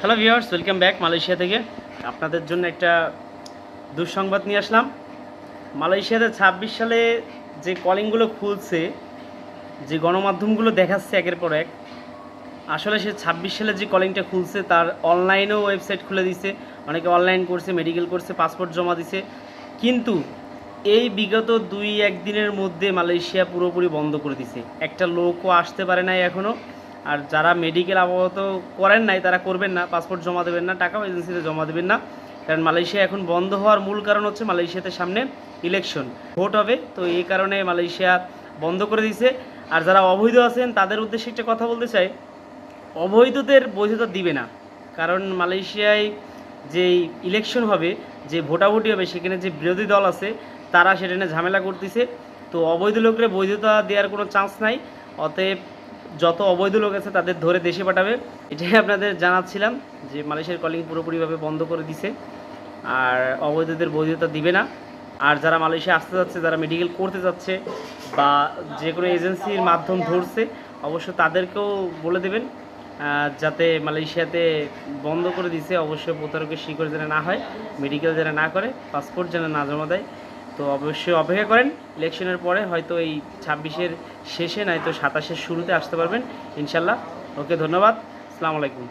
Hello viewers, welcome back Malaysia থেকে। আপনাদের জন্য একটা দুঃসংবাদ নিয়ে আসলাম। মালয়েশিয়াতে ২৬ সালে যে কলিংগুলো খুলছে, যে গণমাধ্যমগুলো দেখাচ্ছে একের পর এক, আসলে সে ২৬ সালে যে কলিংটা খুলছে তার অনলাইনেও ওয়েবসাইট খুলে দিছে। অনেকে অনলাইন করছে, মেডিকেল করছে, পাসপোর্ট জমা দিছে। কিন্তু এই বিগত ২-১ দিনের মধ্যে মালয়েশিয়া পুরোপুরি বন্ধ করে দিছে। একটা লোকও আসতে পারে নাই এখনও। আর যারা মেডিকেল আপাতত করেন নাই তারা করবেন না, পাসপোর্ট জমা দেবেন না, টাকাও এজেন্সিতে জমা দেবেন না। কারণ মালয়েশিয়া এখন বন্ধ হওয়ার মূল কারণ হচ্ছে মালয়েশিয়াতে সামনে ইলেকশন, ভোট হবে। তো এই কারণে মালয়েশিয়া বন্ধ করে দিছে। আর যারা অবৈধ আছেন তাদের উদ্দেশ্যে একটা কথা বলতে চাই, অবৈধদের বৈধতা দিবে না। কারণ মালয়েশিয়ায় যেই ইলেকশন হবে, যে ভোটাভুটি হবে, সেখানে যে বিরোধী দল আছে তারা সেটা নিয়ে ঝামেলা করতেছে। তো অবৈধ লোকরে বৈধতা দেওয়ার কোনো চান্স নাই। অতএব যত অবৈধ লোক আছে তাদের ধরে দেশে পাঠাবে। এটাই আপনাদের জানাচ্ছিলাম যে মালয়েশিয়ার কলিং পুরোপুরিভাবে বন্ধ করে দিছে, আর অবৈধদের বৈধতা দিবে না। আর যারা মালয়েশিয়া আসতে যাচ্ছে, যারা মেডিকেল করতে যাচ্ছে বা যে কোনো এজেন্সির মাধ্যম ধরছে, অবশ্য তাদেরকেও বলে দেবেন যাতে মালয়েশিয়াতে বন্ধ করে দিছে, অবশ্যই প্রতারকের শিকার যেন না হয়, মেডিকেল যেন না করে, পাসপোর্ট যেন না জমা দেয়। তো অবশ্যই অপেক্ষা করেন, ইলেকশনের পরে হয়তো এই ২৬-এর শেষে নয়তো ২৭-এর শুরুতে আসতে পারবেন ইনশাল্লাহ। ওকে, ধন্যবাদ। আসসালামু আলাইকুম।